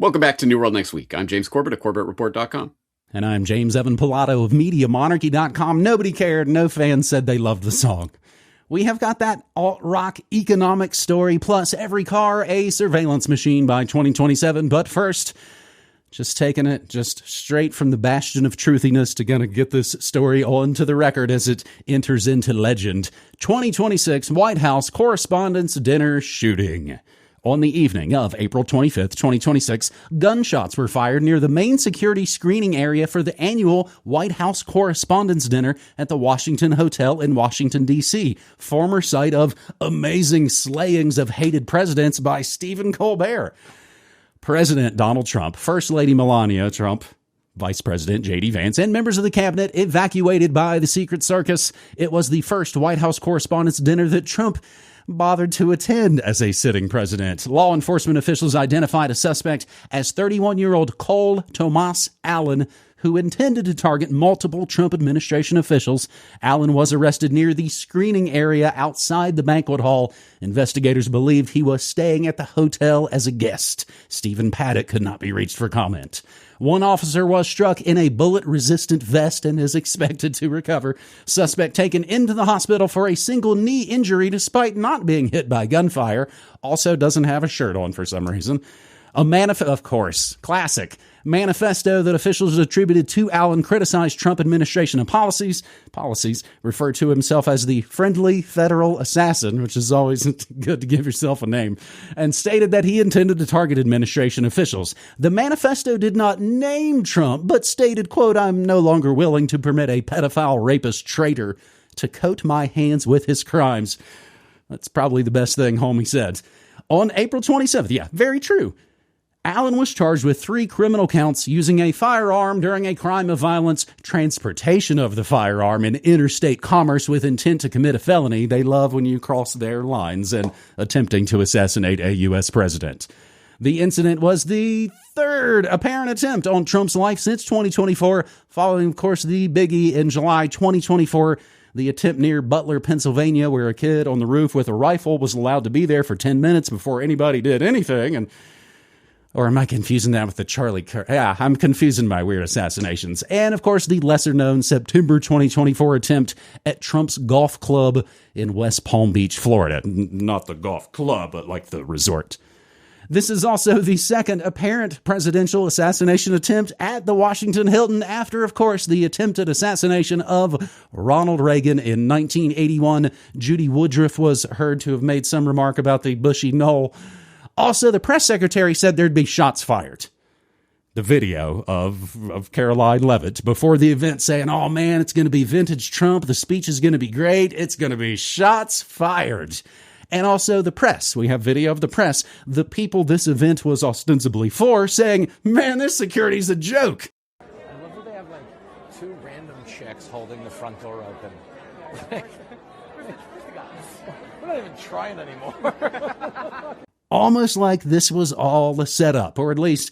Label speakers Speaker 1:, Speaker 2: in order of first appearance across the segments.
Speaker 1: Welcome back to New World Next Week. I'm James Corbett of CorbettReport.com.
Speaker 2: And I'm James Evan Pilato of MediaMonarchy.com. Nobody cared. No fans said they loved the song. We have got that alt-rock economic story, plus every car a surveillance machine by 2027. But first, just taking it just straight from the bastion of truthiness to gonna get this story onto the record as it enters into legend. 2026 White House Correspondents' Dinner shooting. On the evening of April 25th, 2026, gunshots were fired near the main security screening area for the annual White House Correspondents' Dinner at the Washington Hotel in Washington, D.C., former site of amazing slayings of hated presidents by Stephen Colbert. President Donald Trump, First Lady Melania Trump, Vice President J.D. Vance, and members of the cabinet evacuated by the Secret Circus. It was the first White House Correspondents' Dinner that Trump bothered to attend as a sitting president. Law enforcement officials identified a suspect as 31-year-old Cole Thomas Allen, who intended to target multiple Trump administration officials. Allen was arrested near the screening area outside the banquet hall. Investigators believed he was staying at the hotel as a guest. Stephen Paddock could not be reached for comment. One officer was struck in a bullet-resistant vest and is expected to recover. Suspect taken into the hospital for a single knee injury despite not being hit by gunfire. Also doesn't have a shirt on for some reason. Of course, classic. Manifesto that officials attributed to Allen criticized Trump administration and policies, referred to himself as the friendly federal assassin, which is always good to give yourself a name, and stated that he intended to target administration officials. The manifesto did not name Trump, but stated, quote, "I'm no longer willing to permit a pedophile rapist traitor to coat my hands with his crimes." That's probably the best thing homie said. On April 27th, yeah, very true, Allen was charged with 3 criminal counts: using a firearm during a crime of violence, transportation of the firearm in interstate commerce with intent to commit a felony. They love when you cross their lines, and attempting to assassinate a U.S. president. The incident was the third apparent attempt on Trump's life since 2024, following, of course, the biggie in July 2024, the attempt near Butler, Pennsylvania, where a kid on the roof with a rifle was allowed to be there for 10 minutes before anybody did anything. Or am I confusing that with the Charlie Yeah, I'm confusing my weird assassinations. And, of course, the lesser-known September 2024 attempt at Trump's golf club in West Palm Beach, Florida. Not the golf club, but like the resort. This is also the second apparent presidential assassination attempt at the Washington Hilton after, of course, the attempted assassination of Ronald Reagan in 1981. Judy Woodruff was heard to have made some remark about the bushy knoll. Also, the press secretary said there'd be shots fired. The video of Caroline Leavitt before the event saying, "Oh man, it's going to be vintage Trump. The speech is going to be great. It's going to be shots fired." And also the press. We have video of the press, the people this event was ostensibly for, saying, "Man, this security's a joke."
Speaker 3: I love that they have like 2 random chicks holding the front door open. We're not even trying anymore.
Speaker 2: Almost like this was all a setup, or at least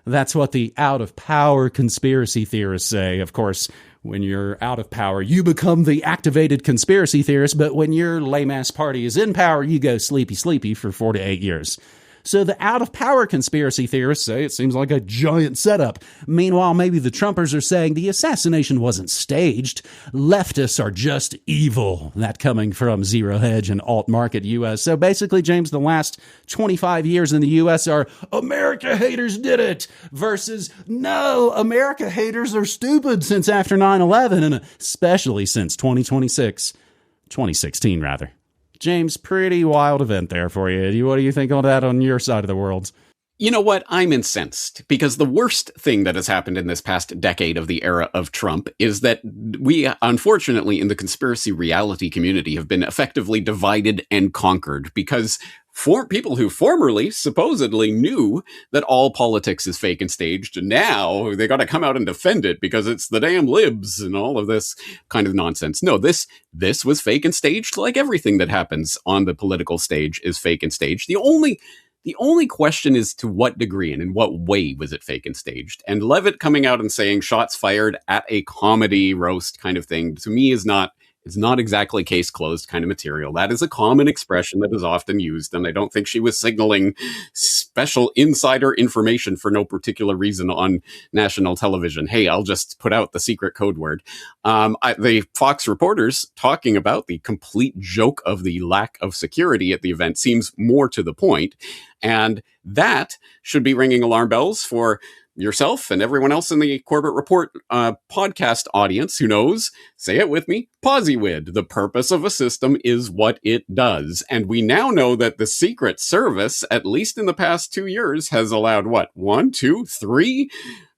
Speaker 2: that's what the out-of-power conspiracy theorists say. Of course, when you're out of power, you become the activated conspiracy theorist, but when your lame-ass party is in power, you go sleepy for 4 to 8 years. So the out-of-power conspiracy theorists say it seems like a giant setup. Meanwhile, maybe the Trumpers are saying the assassination wasn't staged. Leftists are just evil. That coming from Zero Hedge and Alt Market US. So basically, James, the last 25 years in the US are America haters did it versus no, America haters are stupid since after 9/11 and especially since 2016 rather. James, pretty wild event there for you. What do you think on that on your side of the world?
Speaker 1: You know what? I'm incensed because the worst thing that has happened in this past decade of the era of Trump is that we, unfortunately, in the conspiracy reality community have been effectively divided and conquered because for people who formerly supposedly knew that all politics is fake and staged, and now they got to come out and defend it because it's the damn libs and all of this kind of nonsense. No, this was fake and staged, like everything that happens on the political stage is fake and staged. The only question is to what degree and in what way was it fake and staged? And Leavitt coming out and saying shots fired at a comedy roast kind of thing, to me, is not is not exactly case closed kind of material. That is a common expression that is often used, and I don't think she was signaling special insider information for no particular reason on national television. Hey, I'll just put out the secret code word. The Fox reporters talking about the complete joke of the lack of security at the event seems more to the point, and that should be ringing alarm bells for yourself and everyone else in the Corbett Report podcast audience who knows, say it with me, Posywid. The purpose of a system is what it does. And we now know that the Secret Service, at least in the past 2 years, has allowed what? 1, 2, 3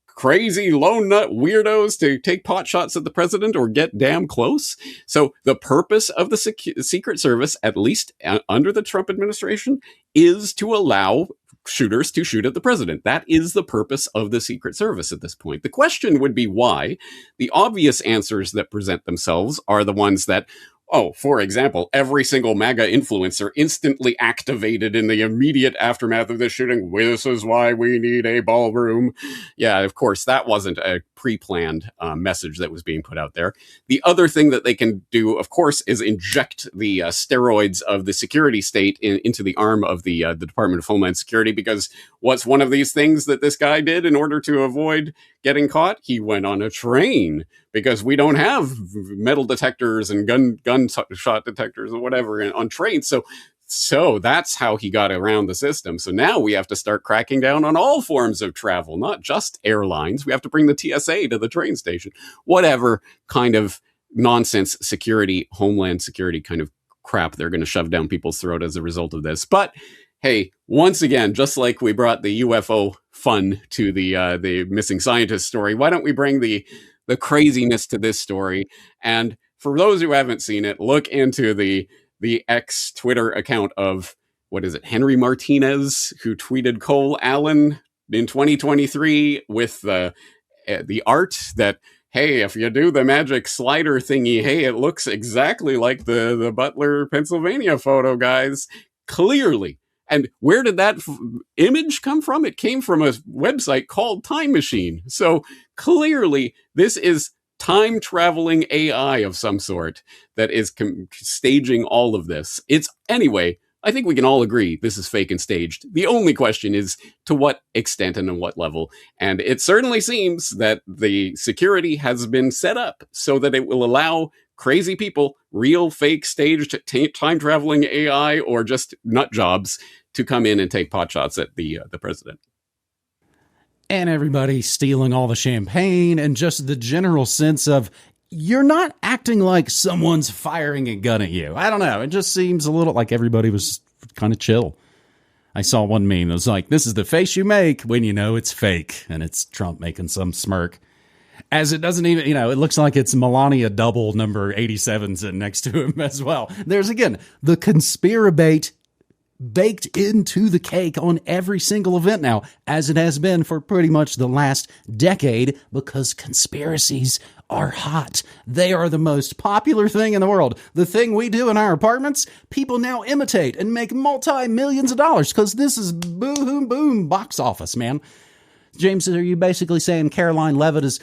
Speaker 1: crazy lone nut weirdos to take pot shots at the president or get damn close. So the purpose of the Secret Service, at least under the Trump administration, is to allow shooters to shoot at the president. That is the purpose of the Secret Service at this point. The question would be why. The obvious answers that present themselves are the ones that, for example, every single MAGA influencer instantly activated in the immediate aftermath of the shooting. This is why we need a ballroom. Yeah, of course, that wasn't a pre-planned message that was being put out there. The other thing that they can do, of course, is inject the steroids of the security state into the arm of the Department of Homeland Security, because what's one of these things that this guy did in order to avoid getting caught? He went on a train, because we don't have metal detectors and gun shot detectors or whatever on trains. So that's how he got around the system. So now we have to start cracking down on all forms of travel, not just airlines. We have to bring the TSA to the train station. Whatever kind of nonsense security, homeland security kind of crap they're going to shove down people's throat as a result of this. But hey, once again, just like we brought the UFO fun to the missing scientist story, why don't we bring the craziness to this story? And for those who haven't seen it, look into the ex Twitter account of, what is it, Henry Martinez, who tweeted Cole Allen in 2023 with the art that, hey, if you do the magic slider thingy, hey, it looks exactly like the Butler, Pennsylvania photo, guys. Clearly. And where did that image come from? It came from a website called Time Machine. So clearly, this is time-traveling AI of some sort that is staging all of this. Anyway, I think we can all agree this is fake and staged. The only question is to what extent and on what level. And it certainly seems that the security has been set up so that it will allow crazy people, real, fake, staged, time-traveling AI, or just nut jobs to come in and take potshots at the president.
Speaker 2: And everybody stealing all the champagne, and just the general sense of you're not acting like someone's firing a gun at you. I don't know. It just seems a little like everybody was kind of chill. I saw one meme that was like, this is the face you make when you know it's fake. And it's Trump making some smirk. As it doesn't even, it looks like it's Melania double number 87 sitting next to him as well. There's, again, the conspirabate baked into the cake on every single event now, as it has been for pretty much the last decade, because conspiracies are hot. They are the most popular thing in the world. The thing we do in our apartments, people now imitate and make multi-millions of dollars, because this is boom, boom, box office, man. James, are you basically saying Caroline Levitt is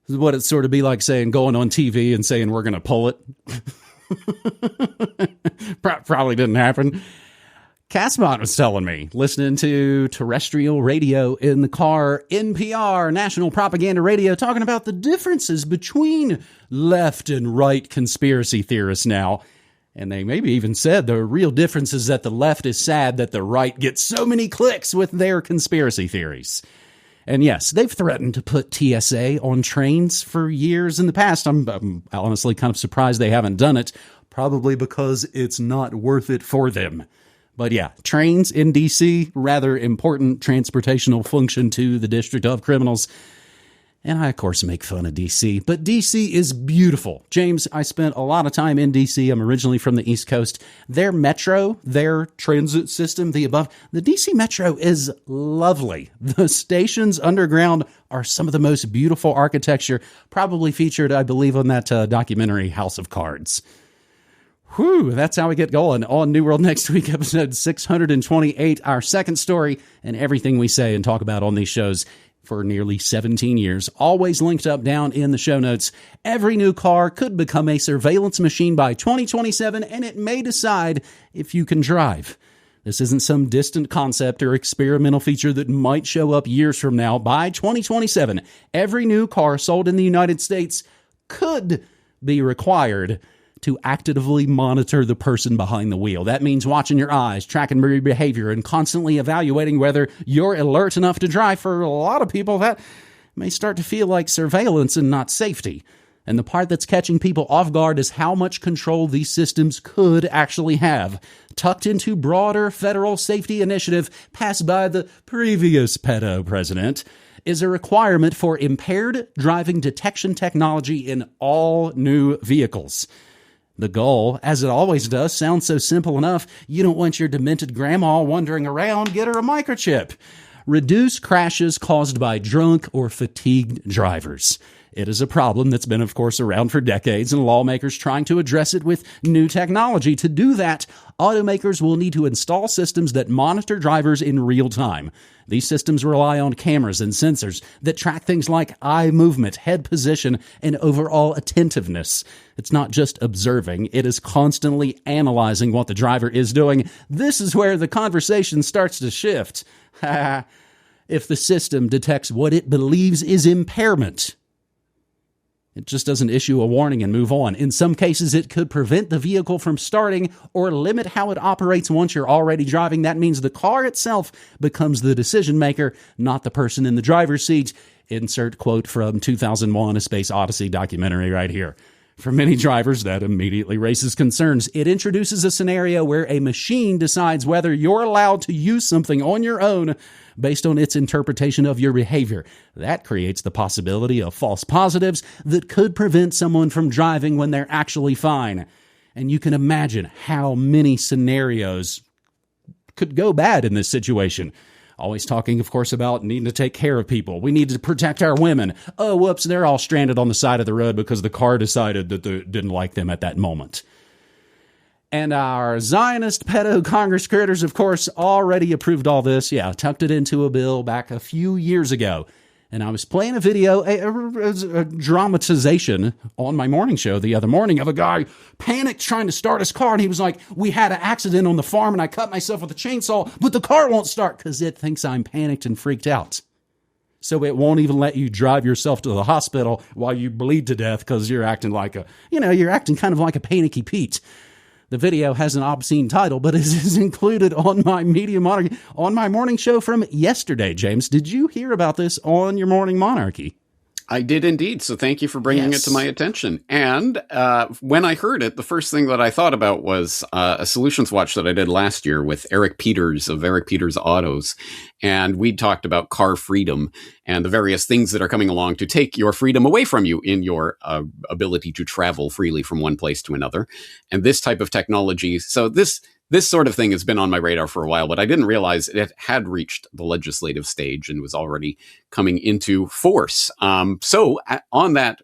Speaker 2: what it sort of be like saying going on TV and saying we're going to pull it? Probably didn't happen. Casmont was telling me, listening to terrestrial radio in the car, NPR, National Propaganda Radio, talking about the differences between left and right conspiracy theorists now. And they maybe even said the real difference is that the left is sad that the right gets so many clicks with their conspiracy theories. And yes, they've threatened to put TSA on trains for years in the past. I'm honestly kind of surprised they haven't done it, probably because it's not worth it for them. But yeah, trains in D.C., rather important transportational function to the District of Criminals. And I, of course, make fun of D.C., but D.C. is beautiful. James, I spent a lot of time in D.C. I'm originally from the East Coast. Their metro, their transit system, the D.C. metro is lovely. The stations underground are some of the most beautiful architecture, probably featured, I believe, on that documentary House of Cards. Whew, that's how we get going on New World Next Week, episode 628, our second story, and everything we say and talk about on these shows for nearly 17 years, always linked up down in the show notes. Every new car could become a surveillance machine by 2027, and it may decide if you can drive. This isn't some distant concept or experimental feature that might show up years from now. By 2027, every new car sold in the United States could be required to actively monitor the person behind the wheel. That means watching your eyes, tracking your behavior, and constantly evaluating whether you're alert enough to drive. For a lot of people, that may start to feel like surveillance and not safety. And the part that's catching people off guard is how much control these systems could actually have. Tucked into broader federal safety initiative passed by the previous pedo president is a requirement for impaired driving detection technology in all new vehicles. The goal, as it always does, sounds so simple enough. You don't want your demented grandma wandering around. Get her a microchip. Reduce crashes caused by drunk or fatigued drivers. It is a problem that's been, of course, around for decades, and lawmakers trying to address it with new technology. To do that, automakers will need to install systems that monitor drivers in real time. These systems rely on cameras and sensors that track things like eye movement, head position, and overall attentiveness. It's not just observing, it is constantly analyzing what the driver is doing. This is where the conversation starts to shift. If the system detects what it believes is impairment, it just doesn't issue a warning and move on. In some cases, it could prevent the vehicle from starting or limit how it operates once you're already driving. That means the car itself becomes the decision maker, not the person in the driver's seat. Insert quote from 2001: A Space Odyssey documentary right here. For many drivers, that immediately raises concerns. It introduces a scenario where a machine decides whether you're allowed to use something on your own based on its interpretation of your behavior. That creates the possibility of false positives that could prevent someone from driving when they're actually fine. And you can imagine how many scenarios could go bad in this situation. Always talking, of course, about needing to take care of people. We need to protect our women. Oh, whoops, they're all stranded on the side of the road because the car decided that they didn't like them at that moment. And our Zionist pedo Congress critters, of course, already approved all this. Yeah, tucked it into a bill back a few years ago. And I was playing a video, a dramatization on my morning show the other morning of a guy panicked trying to start his car. And he was like, we had an accident on the farm and I cut myself with a chainsaw, but the car won't start because it thinks I'm panicked and freaked out. So it won't even let you drive yourself to the hospital while you bleed to death because you're acting like you're acting kind of like a panicky Pete. The video has an obscene title, but it is included on my Media Monarchy, on my morning show from yesterday. James, did you hear about this on your Morning Monarchy?
Speaker 1: I did indeed, so thank you for bringing it to my attention. And when I heard it, the first thing that I thought about was a Solutions Watch that I did last year with Eric Peters of Eric Peters Autos. And we talked about car freedom and the various things that are coming along to take your freedom away from you in your ability to travel freely from one place to another. And this type of technology, so this sort of thing has been on my radar for a while, but I didn't realize it had reached the legislative stage and was already coming into force. So on that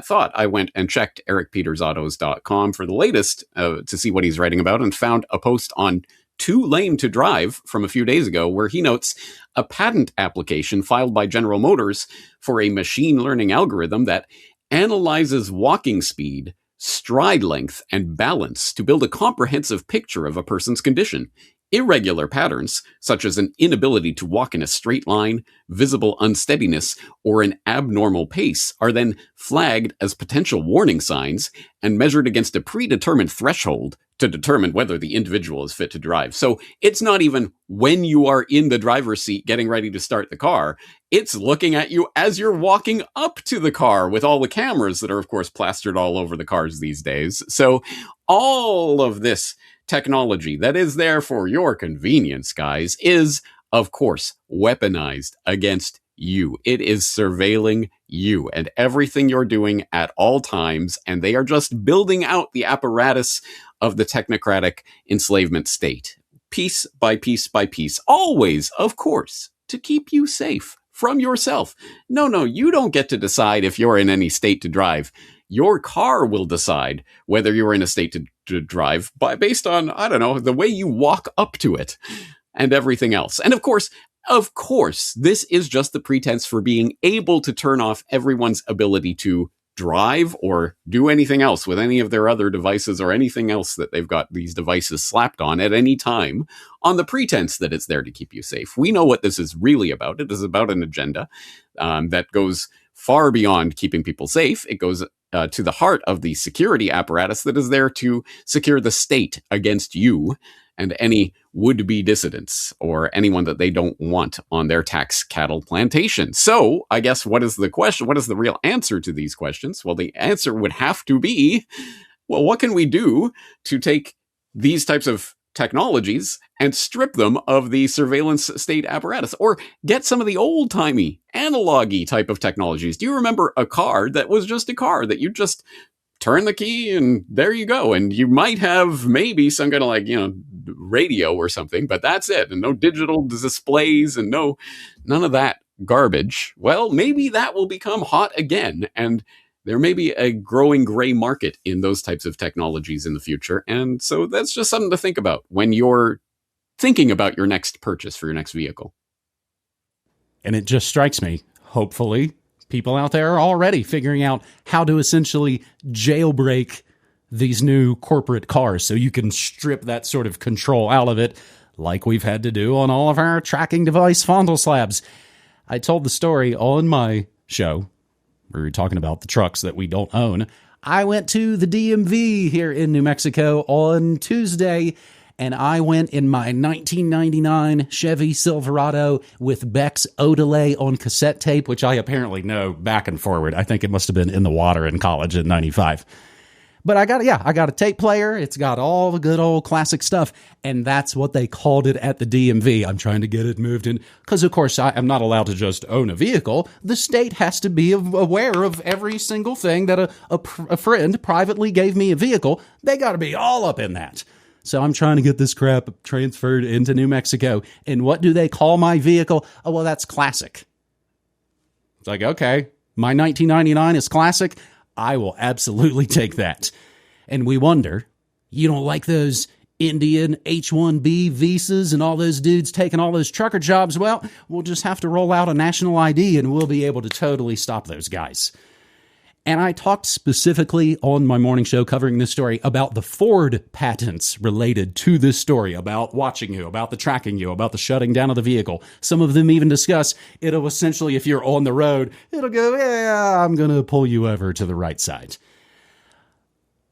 Speaker 1: thought, I went and checked ericpetersautos.com for the latest to see what he's writing about and found a post on Too Lame to Drive from a few days ago where he notes a patent application filed by General Motors for a machine learning algorithm that analyzes walking speed, stride length, and balance to build a comprehensive picture of a person's condition. Irregular patterns, such as an inability to walk in a straight line, visible unsteadiness, or an abnormal pace, are then flagged as potential warning signs and measured against a predetermined threshold to determine whether the individual is fit to drive. So it's not even when you are in the driver's seat getting ready to start the car. It's looking at you as you're walking up to the car with all the cameras that are, of course, plastered all over the cars these days. So all of this technology that is there for your convenience, guys, is, of course, weaponized against you. It is surveilling you and everything you're doing at all times, and they are just building out the apparatus of the technocratic enslavement state, piece by piece by piece, always, of course, to keep you safe from yourself. No, you don't get to decide if you're in any state to drive. Your car will decide whether you're in a state to drive based on, I don't know, the way you walk up to it and everything else. And of course, Of course, this is just the pretense for being able to turn off everyone's ability to drive or do anything else with any of their other devices or anything else that they've got these devices slapped on at any time on the pretense that it's there to keep you safe. We know what this is really about. It is about an agenda that goes far beyond keeping people safe. It goes to the heart of the security apparatus that is there to secure the state against you and any would-be dissidents or anyone that they don't want on their tax cattle plantation. So I guess what is the question? What is the real answer to these questions? Well, the answer would have to be, well, what can we do to take these types of technologies and strip them of the surveillance state apparatus, or get some of the old-timey analog-y type of technologies? Do you remember a car that was just a car that you just turn the key and there you go? And you might have maybe some kind of radio or something, but that's it. And no digital displays and none of that garbage. Well, maybe that will become hot again. And there may be a growing gray market in those types of technologies in the future. And so that's just something to think about when you're thinking about your next purchase for your next vehicle.
Speaker 2: And it just strikes me, hopefully, people out there are already figuring out how to essentially jailbreak these new corporate cars so you can strip that sort of control out of it, like we've had to do on all of our tracking device fondle slabs. I told the story on my show. We were talking about the trucks that we don't own. I went to the DMV here in New Mexico on Tuesday, and I went in my 1999 Chevy Silverado with Beck's Odelay on cassette tape, which I apparently know back and forward. I think it must have been in the water in college in 95. But I got a tape player. It's got all the good old classic stuff. And that's what they called it at the DMV. I'm trying to get it moved in because, of course, I'm not allowed to just own a vehicle. The state has to be aware of every single thing that a friend privately gave me a vehicle. They got to be all up in that. So I'm trying to get this crap transferred into New Mexico. And what do they call my vehicle? Oh, well, that's classic. It's like, okay, my 1999 is classic. I will absolutely take that. And we wonder, you don't like those Indian H-1B visas and all those dudes taking all those trucker jobs? Well, we'll just have to roll out a national ID and we'll be able to totally stop those guys. And I talked specifically on my morning show covering this story about the Ford patents related to this story, about watching you, about the tracking you, about the shutting down of the vehicle. Some of them even discuss it'll essentially, if you're on the road, it'll go, yeah, I'm going to pull you over to the right side.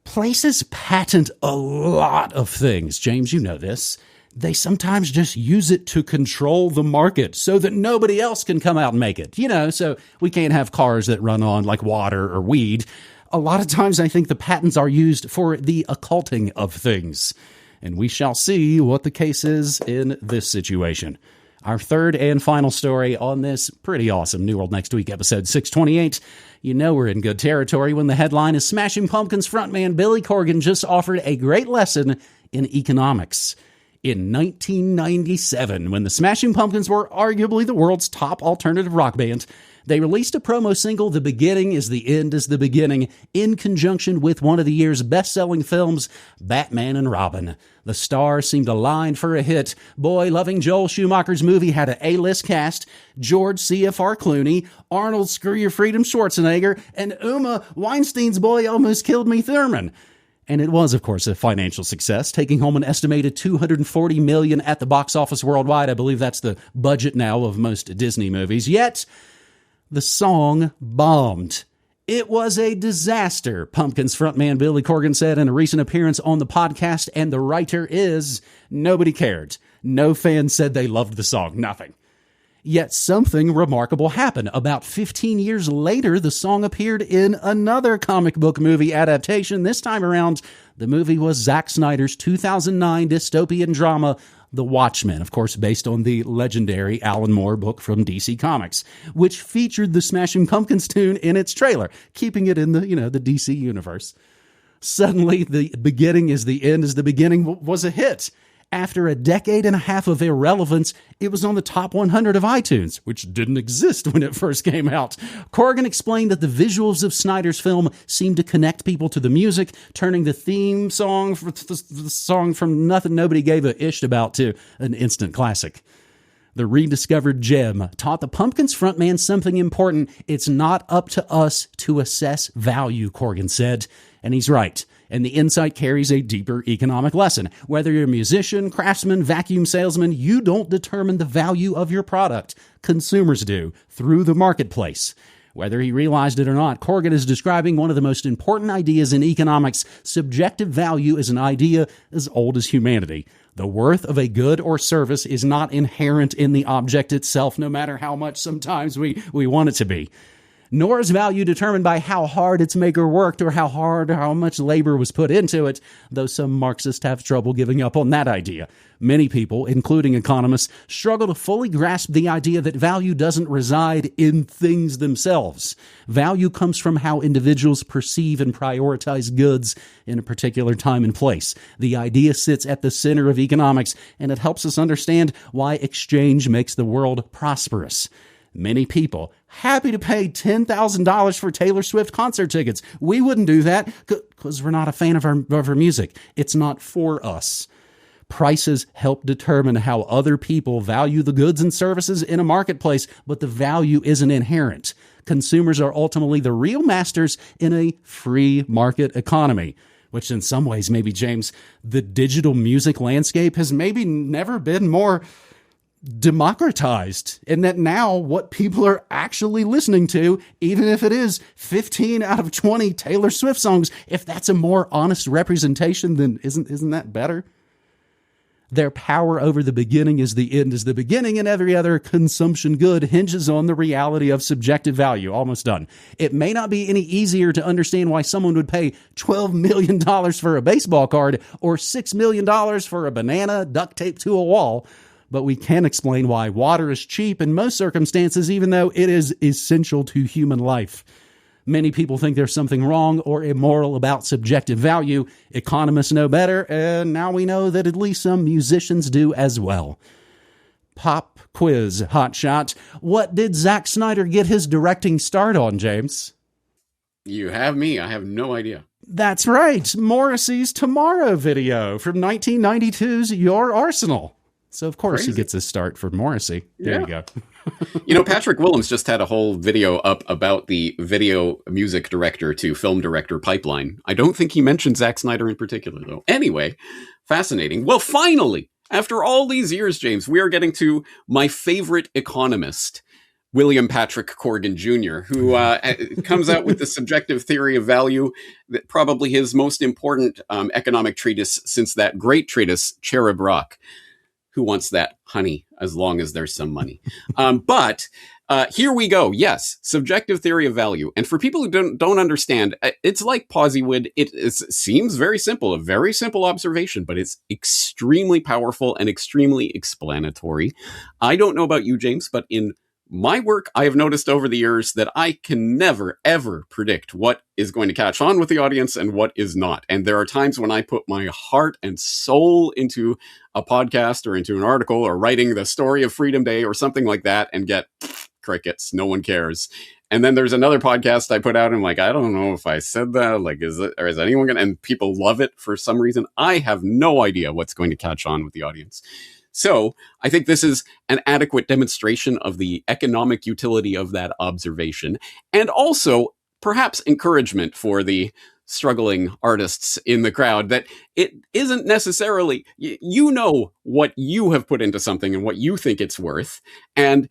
Speaker 2: Places patent a lot of things. James, you know this. They sometimes just use it to control the market so that nobody else can come out and make it. So we can't have cars that run on like water or weed. A lot of times I think the patents are used for the occulting of things. And we shall see what the case is in this situation. Our third and final story on this pretty awesome New World Next Week episode 628. You know we're in good territory when the headline is Smashing Pumpkins frontman Billy Corgan just offered a great lesson in economics. In 1997, when the Smashing Pumpkins were arguably the world's top alternative rock band, they released a promo single, The Beginning is the End is the Beginning, in conjunction with one of the year's best-selling films, Batman and Robin. The stars seemed aligned for a hit. Boy, loving Joel Schumacher's movie had an A-list cast, George C.F.R. Clooney, Arnold Screw Your Freedom Schwarzenegger, and Uma Weinstein's Boy Almost Killed Me Thurman. And it was, of course, a financial success, taking home an estimated $240 million at the box office worldwide. I believe that's the budget now of most Disney movies. Yet, the song bombed. It was a disaster, Pumpkins frontman Billy Corgan said in a recent appearance on the podcast, and the writer is, nobody cared. No fan said they loved the song. Nothing. Yet something remarkable happened. About 15 years later, the song appeared in another comic book movie adaptation. This time around, the movie was Zack Snyder's 2009 dystopian drama, The Watchmen, of course, based on the legendary Alan Moore book from DC Comics, which featured the Smashing Pumpkins tune in its trailer, keeping it in the DC universe. Suddenly, The Beginning is the End is the Beginning was a hit. After a decade and a half of irrelevance, it was on the top 100 of iTunes, which didn't exist when it first came out. Corgan explained that the visuals of Snyder's film seemed to connect people to the music, turning the theme song, the song from nothing nobody gave a ish about, to an instant classic. The rediscovered gem taught the Pumpkins frontman something important. It's not up to us to assess value, Corgan said. And he's right. And the insight carries a deeper economic lesson. Whether you're a musician, craftsman, vacuum salesman, you don't determine the value of your product. Consumers do, through the marketplace. Whether he realized it or not, Corgan is describing one of the most important ideas in economics. Subjective value is an idea as old as humanity. The worth of a good or service is not inherent in the object itself, no matter how much sometimes we want it to be. Nor is value determined by how hard its maker worked or how much labor was put into it, though some Marxists have trouble giving up on that idea. Many people, including economists, struggle to fully grasp the idea that value doesn't reside in things themselves. Value comes from how individuals perceive and prioritize goods in a particular time and place. The idea sits at the center of economics, and it helps us understand why exchange makes the world prosperous. Many people happy to pay $10,000 for Taylor Swift concert tickets. We wouldn't do that because we're not a fan of her music. It's not for us. Prices help determine how other people value the goods and services in a marketplace, but the value isn't inherent. Consumers are ultimately the real masters in a free market economy, which in some ways, maybe, James, the digital music landscape has maybe never been more democratized, and that now what people are actually listening to, even if it is 15 out of 20 Taylor Swift songs, if that's a more honest representation, then isn't that better? Their power over the beginning is the end is the beginning, and every other consumption good hinges on the reality of subjective value. Almost done. It may not be any easier to understand why someone would pay $12 million for a baseball card or $6 million for a banana duct taped to a wall, but we can explain why water is cheap in most circumstances, even though it is essential to human life. Many people think there's something wrong or immoral about subjective value. Economists know better, and now we know that at least some musicians do as well. Pop quiz, hotshot. What did Zack Snyder get his directing start on, James?
Speaker 1: You have me. I have no idea.
Speaker 2: That's right. Morrissey's Tomorrow video from 1992's Your Arsenal. So, of course, Crazy. He gets his start for Morrissey. There you
Speaker 1: go. Patrick Willems just had a whole video up about the video music director to film director pipeline. I don't think he mentioned Zack Snyder in particular, though. Anyway, fascinating. Well, finally, after all these years, James, we are getting to my favorite economist, William Patrick Corgan Jr., who comes out with the subjective theory of value, that probably his most important economic treatise since that great treatise, Cherub Rock. Who wants that honey as long as there's some money? But here we go. Yes, subjective theory of value. And for people who don't understand, it's like Poseywood. It seems very simple, a very simple observation, but it's extremely powerful and extremely explanatory. I don't know about you, James, but in my work, I have noticed over the years that I can never, ever predict what is going to catch on with the audience and what is not. And there are times when I put my heart and soul into a podcast or into an article or writing the story of Freedom Day or something like that and get crickets. No one cares. And then there's another podcast I put out and I'm like, I don't know if I said that. Like, is anyone going to, and people love it for some reason. I have no idea what's going to catch on with the audience. So I think this is an adequate demonstration of the economic utility of that observation, and also perhaps encouragement for the struggling artists in the crowd that it isn't necessarily, you know what you have put into something and what you think it's worth. And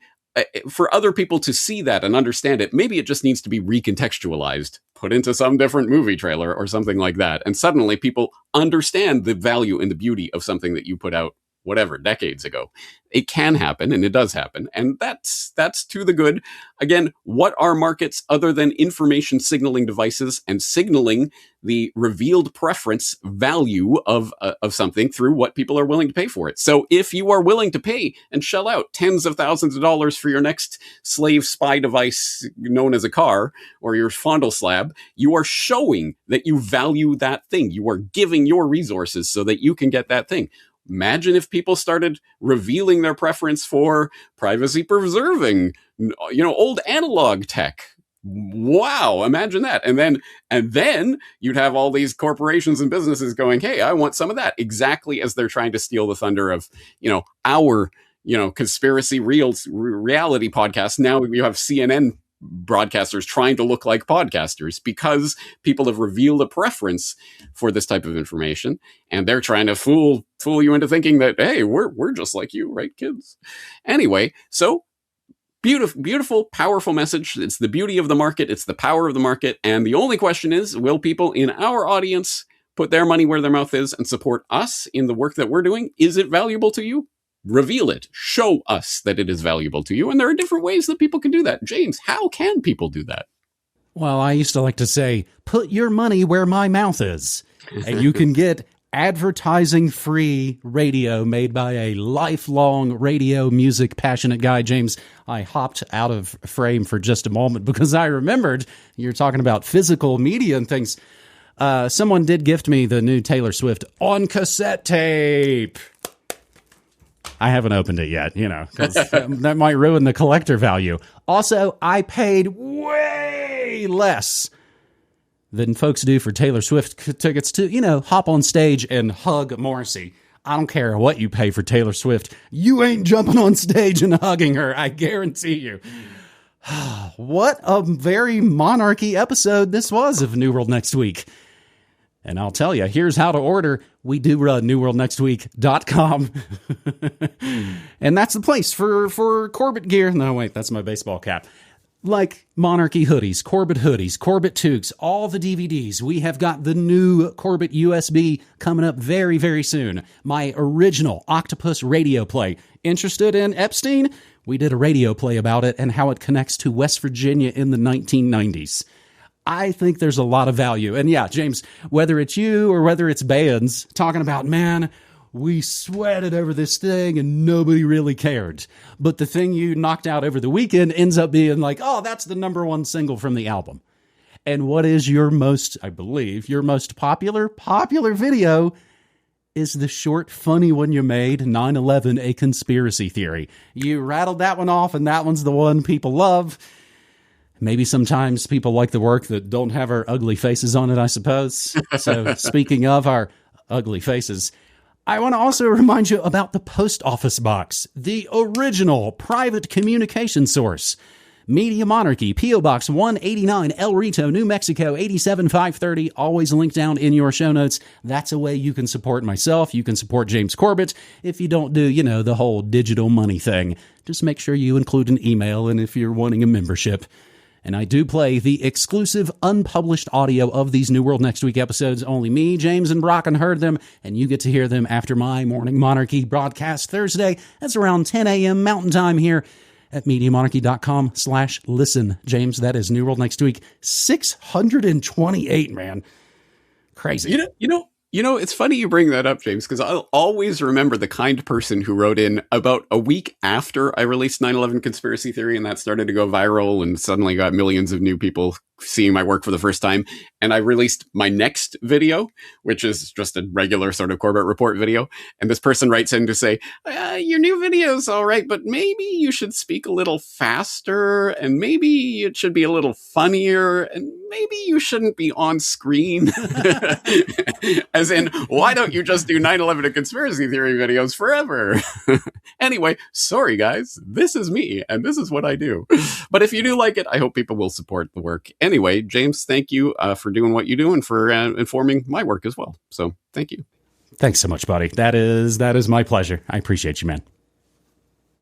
Speaker 1: for other people to see that and understand it, maybe it just needs to be recontextualized, put into some different movie trailer or something like that. And suddenly people understand the value and the beauty of something that you put out whatever, decades ago. It can happen, and it does happen, and that's to the good. Again, what are markets other than information signaling devices and signaling the revealed preference value of something through what people are willing to pay for it? So if you are willing to pay and shell out tens of thousands of dollars for your next slave spy device known as a car or your fondle slab, you are showing that you value that thing. You are giving your resources so that you can get that thing. Imagine if people started revealing their preference for privacy preserving, old analog tech. Wow, imagine that. And then you'd have all these corporations and businesses going, hey, I want some of that, exactly as they're trying to steal the thunder of, our conspiracy reality podcasts. Now you have CNN broadcasters trying to look like podcasters because people have revealed a preference for this type of information, and they're trying to fool you into thinking that, hey, we're just like you, right, kids? Anyway, so beautiful, powerful message. It's the beauty of the market. It's the power of the market. And the only question is, will people in our audience put their money where their mouth is and support us in the work that we're doing? Is it valuable to you? Reveal it. Show us that it is valuable to you. And there are different ways that people can do that. James, how can people do that?
Speaker 2: Well, I used to like to say, put your money where my mouth is. And you can get advertising-free radio made by a lifelong radio music passionate guy. James, I hopped out of frame for just a moment because I remembered you're talking about physical media and things. Someone did gift me the new Taylor Swift on cassette tape. I haven't opened it yet, 'cause that might ruin the collector value. Also, I paid way less than folks do for Taylor Swift tickets to, hop on stage and hug Morrissey. I don't care what you pay for Taylor Swift. You ain't jumping on stage and hugging her, I guarantee you. What a very monarchy episode this was of New World Next Week. And I'll tell you, here's how to order. We do run newworldnextweek.com. And that's the place for Corbett gear. No, wait, that's my baseball cap. Like Monarchy hoodies, Corbett toques, all the DVDs. We have got the new Corbett USB coming up very, very soon. My original Octopus radio play. Interested in Epstein? We did a radio play about it and how it connects to West Virginia in the 1990s. I think there's a lot of value. And yeah, James, whether it's you or whether it's bands talking about, man, we sweated over this thing and nobody really cared. But the thing you knocked out over the weekend ends up being like, oh, that's the number one single from the album. And what is your most popular video is the short, funny one you made, 9/11, A Conspiracy Theory. You rattled that one off, and that one's the one people love. Maybe sometimes people like the work that don't have our ugly faces on it, I suppose. So speaking of our ugly faces, I want to also remind you about the post office box, the original private communication source. Media Monarchy, P.O. Box 189, El Rito, New Mexico, 87530. Always linked down in your show notes. That's a way you can support myself. You can support James Corbett. If you don't do, the whole digital money thing, just make sure you include an email, and if you're wanting a membership. And I do play the exclusive unpublished audio of these New World Next Week episodes. Only me, James, and Brocken heard them, and you get to hear them after my Morning Monarchy broadcast Thursday. That's around 10 a.m. Mountain Time here at MediaMonarchy.com/listen. James, that is New World Next Week 628, man. Crazy.
Speaker 1: It's funny you bring that up, James, because I'll always remember the kind person who wrote in about a week after I released 9/11 Conspiracy Theory, and that started to go viral and suddenly got millions of new people seeing my work for the first time. And I released my next video, which is just a regular sort of Corbett Report video. And this person writes in to say, your new video's all right, but maybe you should speak a little faster, and maybe it should be a little funnier, and maybe you shouldn't be on screen. As in, why don't you just do 9/11 and conspiracy theory videos forever? Anyway, sorry guys, this is me, and this is what I do. But if you do like it, I hope people will support the work. Anyway, James, thank you for doing what you do and for informing my work as well. So thank you.
Speaker 2: Thanks so much, buddy. That is my pleasure. I appreciate you, man.